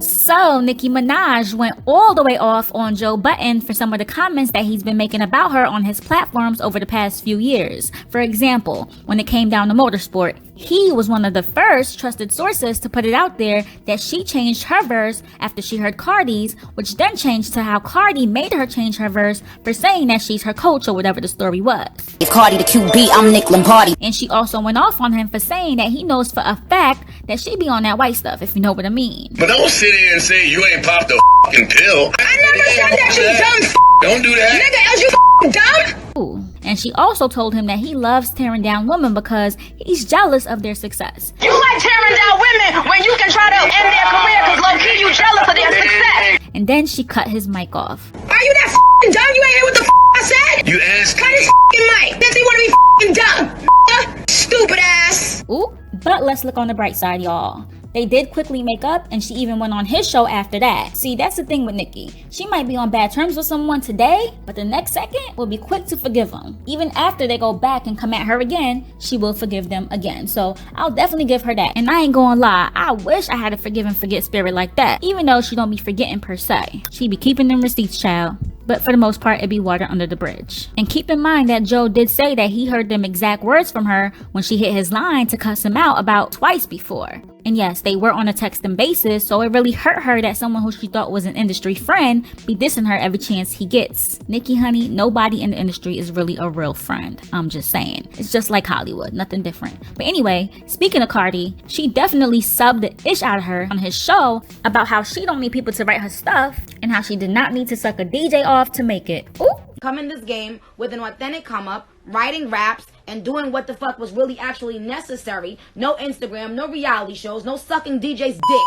So, Nicki Minaj went all the way off on Joe Budden for some of the comments that he's been making about her on his platforms over the past few years. For example, when it came down to Motorsport, he was one of the first trusted sources to put it out there that she changed her verse after she heard Cardi's, which then changed to how Cardi made her change her verse for saying that she's her coach or whatever the story was. If Cardi the QB, I'm Nick Lombardi. And she also went off on him for saying that he knows for a fact that she be on that white stuff, if you know what I mean. But don't sit here and say you ain't popped a fucking pill. I never said that, you dumb Don't do that. nigga. Is you dumb? Ooh. And she also told him that he loves tearing down women because he's jealous of their success. You like tearing down women when you can try to end their career because low-key you jealous of their success. And then she cut his mic off. Are you that dumb? You ain't hear what the I said? You asked. Cut his mic. That they want to be dumb. Stupid ass. Ooh. But let's look on the bright side, y'all. They did quickly make up, and she even went on his show after that. See, that's the thing with Nicki. She might be on bad terms with someone today, but the next second will be quick to forgive them. Even after they go back and come at her again, she will forgive them again. So I'll definitely give her that. And I ain't gonna lie, I wish I had a forgive and forget spirit like that. Even though she don't be forgetting per se. She be keeping them receipts, child. But for the most part, it be water under the bridge. And keep in mind that Joe did say that he heard them exact words from her when she hit his line to cuss him out about twice before. And yes, they were on a texting basis, so it really hurt her that someone who she thought was an industry friend be dissing her every chance he gets. Nicki, honey, nobody in the industry is really a real friend. I'm just saying. It's just like Hollywood, nothing different. But anyway, speaking of Cardi, she definitely subbed the ish out of her on his show about how she don't need people to write her stuff and how she did not need to suck a DJ off to make it. Ooh. Come in this game with an authentic come up, writing raps, and doing what the fuck was really actually necessary. No Instagram, no reality shows, no sucking DJ's dicks.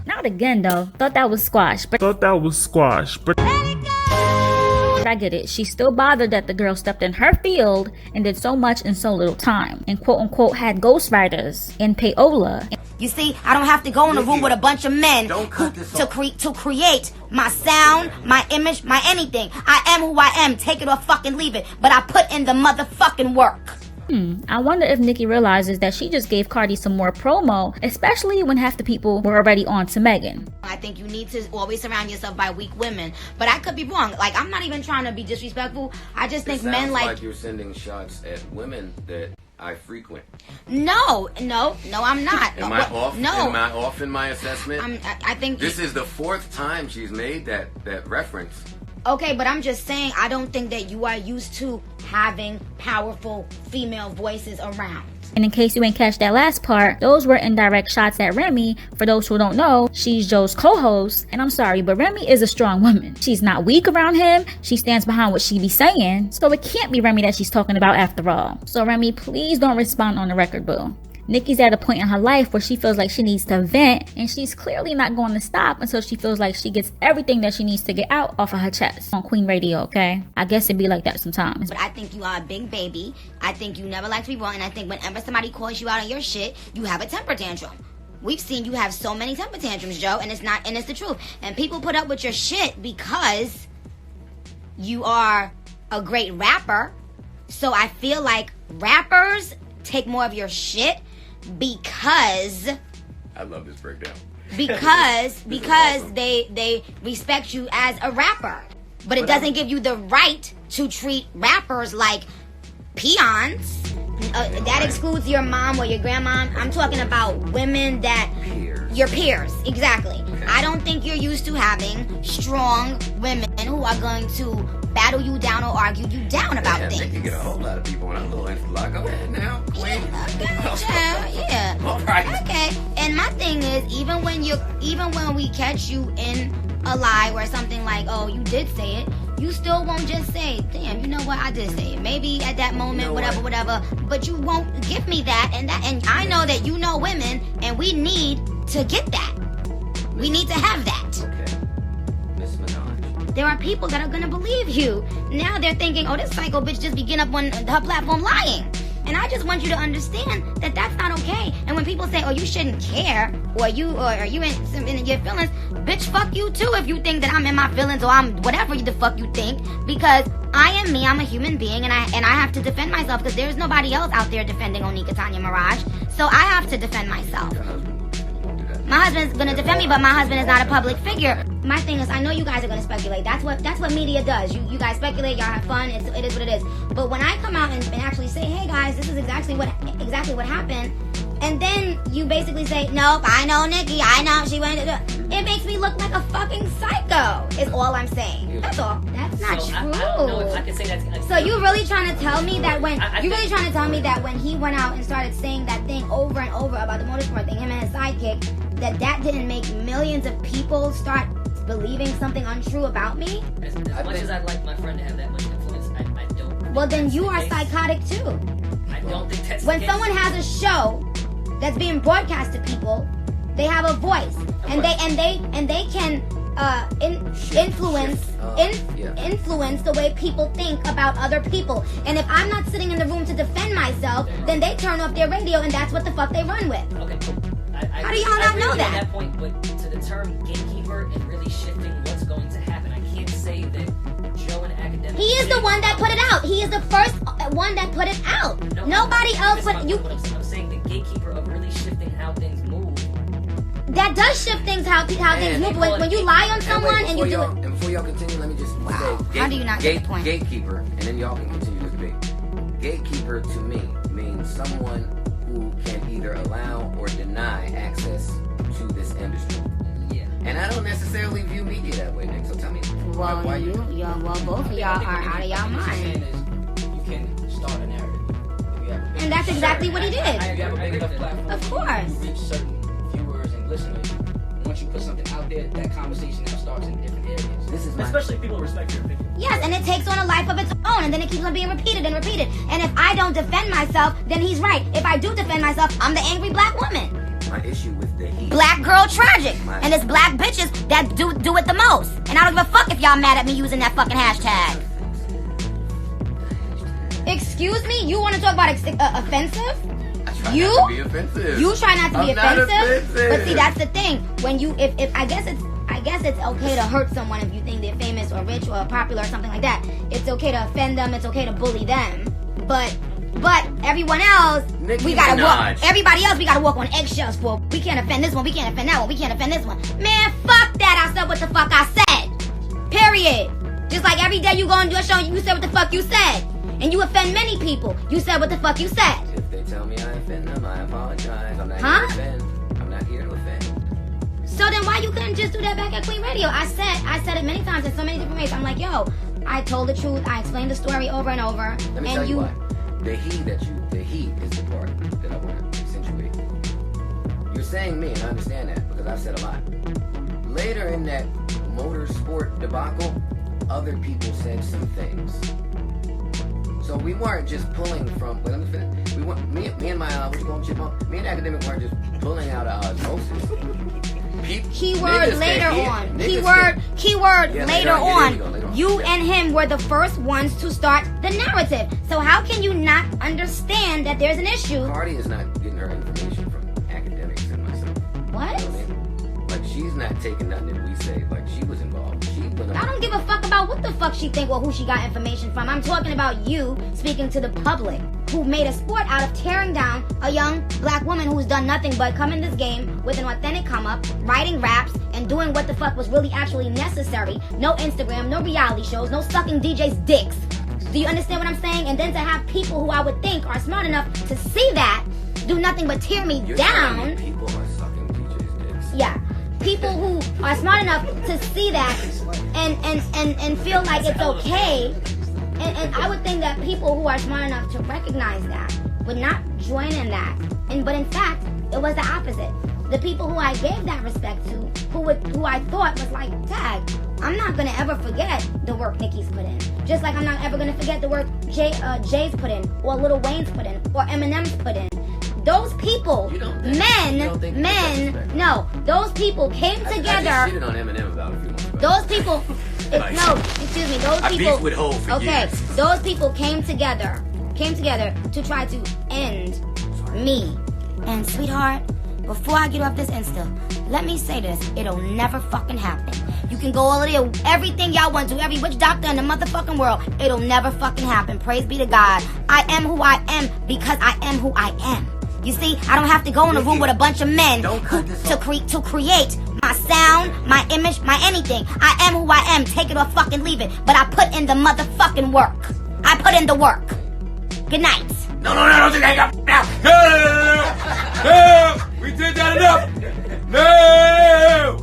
Not again though. Thought that was squash, but I get it. She's still bothered that the girl stepped in her field and did so much in so little time. And quote unquote had ghostwriters and payola. You see, I don't have to go in a room with a bunch of men to create my sound, my image, my anything. I am who I am. Take it or fucking leave it. But I put in the motherfucking work. I wonder if Nicki realizes that she just gave Cardi some more promo, especially when half the people were already on to Megan. I think you need to always surround yourself by weak women. But I could be wrong. Like, I'm not even trying to be disrespectful. I just think men like you're sending shots at women that I frequent. No, I'm not. Am I off? No. Am I off in my assessment? I think this is the fourth time she's made that reference. Okay, but I'm just saying, I don't think that you are used to having powerful female voices around. And in case you ain't catch that last part, those were indirect shots at Remy. For those who don't know, she's Joe's co-host. And I'm sorry, but Remy is a strong woman. She's not weak around him. She stands behind what she be saying. So it can't be Remy that she's talking about after all. So Remy, please don't respond on the record, boo. Nicki's at a point in her life where she feels like she needs to vent, and she's clearly not going to stop until she feels like she gets everything that she needs to get out off of her chest on Queen Radio, okay? I guess it'd be like that sometimes. But I think you are a big baby. I think you never like to be wrong, and I think whenever somebody calls you out on your shit, you have a temper tantrum. We've seen you have so many temper tantrums, Joe, and it's the truth. And people put up with your shit because you are a great rapper. So I feel like rappers take more of your shit because I love this breakdown. Because awesome. they respect you as a rapper. But it doesn't give you the right to treat rappers like peons. That excludes your mom or your grandma. I'm talking about women that your peers. Exactly. I don't think you're used to having strong women who are going to battle you down or argue you down about things. You get a whole lot of people on a little Insta. Go ahead now, Queen. Yeah. All right. Okay. And my thing is, even when we catch you in a lie or something like, oh, you did say it, you still won't just say, damn, you know what, I did say it. Maybe at that moment, whatever. But you won't give me that, and I know that you know women, and we need to get that. We need to have that. Okay. Miss Minaj. There are people that are gonna believe you. Now they're thinking, oh, this psycho bitch just be getting up on her platform lying. And I just want you to understand that that's not okay. And when people say, oh, you shouldn't care, or you in your feelings, bitch, fuck you too if you think that I'm in my feelings or I'm whatever the fuck you think. Because I am me, I'm a human being, and I have to defend myself because there's nobody else out there defending Onika Tanya Mirage. So I have to defend myself. My husband's gonna defend me, but my husband is not a public figure. My thing is, I know you guys are gonna speculate. That's what media does. You guys speculate, y'all have fun. It is what it is. But when I come out and actually say, hey guys, this is exactly what happened, and then you basically say, nope, I know Nicki, I know she went. It makes me look like a fucking psycho. Is all I'm saying. That's all. That's not true. I don't know if I can say that's. So you really trying to tell me that when when he went out and started saying that thing over and over about the motorsport thing, him and his sidekick, that didn't make millions of people start believing something untrue about me? As much as I'd like my friend to have that much influence, I don't. Well, then you are psychotic too. I don't think that's. When someone has a show that's being broadcast to people, they have a voice, and they can influence the way people think about other people. And if I'm not sitting in the room to defend myself, then they turn off their radio, and that's what the fuck they run with. Okay. How do y'all not know that? At that point, but to the term gatekeeper and really shifting what's going to happen, I can't say that Joe and academic. He is the one that put it out. He is the first one that put it out. Nobody else put you. I'm saying the gatekeeper of really shifting how things move. That does shift things how things move. When you lie on someone and you do it. And before y'all continue, let me just say, How do you not get the point? Gatekeeper, and then y'all can continue this debate. Gatekeeper to me means someone who can either allow or deny access to this industry. Yeah. And I don't necessarily view media that way, Nick. So tell me Well, why you. both of y'all are out of y'all mind. You can start a narrative. And that's exactly what he did. If you have a big enough platform, Of course. you reach certain viewers and listeners. Once you put something out there, that conversation now starts in different areas. This is my. Especially if people respect your opinion. Yes, and it takes on a life of its own, and then it keeps on being repeated and repeated. And if I don't defend myself, then he's right. If I do defend myself, I'm the angry black woman. My issue with the heat. Black girl tragic. And it's black bitches that do it the most. And I don't give a fuck if y'all mad at me using that fucking hashtag. Excuse me? You want to talk about offensive? I try not to be offensive. You try not to be I'm not offensive. offensive. But see, that's the thing. When you, if I guess it's okay to hurt someone if you think they're famous or rich or popular or something like that. It's okay to offend them. It's okay to bully them. But everyone else, Nicki we gotta Minaj. walk. Everybody else, we gotta walk on eggshells for. We can't offend this one. We can't offend that one. We can't offend this one. Man, fuck that. I said what the fuck I said. Period. Just like every day you go and do a show, you said what the fuck you said, and you offend many people. You said what the fuck you said. If they tell me I offend them, I apologize. I'm not Huh? here to offend. I'm not here to offend. So then why you couldn't just do that back at Queen Radio? I said it many times in so many different ways. I'm like, yo, I told the truth. I explained the story over and over. Let me and tell you what. The heat is the part that I want to accentuate. You're saying me, and I understand that because I've said a lot. Later in that motorsport debacle, other people said some things. So we weren't just pulling from. Let me finish. Me and my what you call them, chipmunk? Me and academic weren't just pulling out of osmosis. Keyword later on. Keyword later on. You and him were the first ones to start the narrative. So how can you not understand that there's an issue? Cardi is not getting her information from academics and myself. What? You know what I mean? Like she's not taking nothing that we say. Like she was involved. She put on. I don't give a fuck about what the fuck she think or who she got information from. I'm talking about you speaking to the public who made a sport out of tearing down a young black woman who's done nothing but come in this game with an authentic come up, writing raps, and doing what the fuck was really actually necessary. No Instagram, no reality shows, no sucking DJs' dicks. Do you understand what I'm saying? And then to have people who I would think are smart enough to see that do nothing but tear me You're down. telling me people are sucking DJ's dicks. Yeah. People who are smart enough to see that and feel like it's okay. And I would think that people who are smart enough to recognize that would not join in that. But in fact, it was the opposite. The people who I gave that respect to, who I thought was like, tag, I'm not gonna ever forget the work Nicki's put in. Just like I'm not ever gonna forget the work Jay's put in, or Lil Wayne's put in, or Eminem's put in. Those people, those people came together. I just shitted on Eminem about a few months back. Those people, those people. I beefed with Hov for years. Those people came together came together to try to end me. And sweetheart, before I get off this Insta, let me say this. It'll never fucking happen. You can go all of there, everything y'all want to, every witch doctor in the motherfucking world. It'll never fucking happen. Praise be to God. I am who I am because I am who I am. You see, I don't have to go in a room with a bunch of men to create my sound, my image, my anything. I am who I am. Take it or fucking leave it. But I put in the motherfucking work. I put in the work. Good night. No, don't you hang up now. No, we did that enough. No,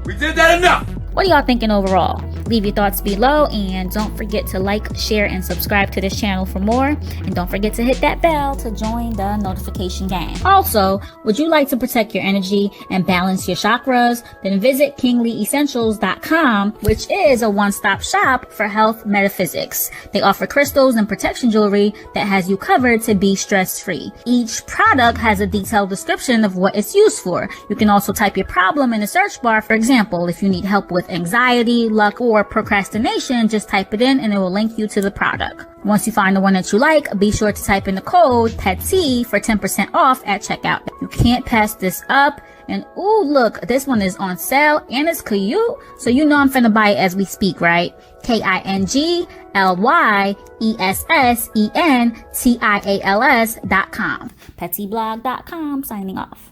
we did that enough. What are y'all thinking overall? Leave your thoughts below, and don't forget to like, share, and subscribe to this channel for more. And don't forget to hit that bell to join the notification gang. Also, would you like to protect your energy and balance your chakras? Then visit KinglyEssentials.com, which is a one-stop shop for health metaphysics. They offer crystals and protection jewelry that has you covered to be stress-free. Each product has a detailed description of what it's used for. You can also type your problem in the search bar. For example, if you need help with anxiety, luck, or procrastination, just type it in and it will link you to the product. Once you find the one that you like, be sure to type in the code PETY for 10% off at checkout. You can't pass this up. And ooh, look, this one is on sale and it's cute. So you know I'm finna buy it as we speak, right? KinglyEssentials.com. PettyBlog.com. Signing off.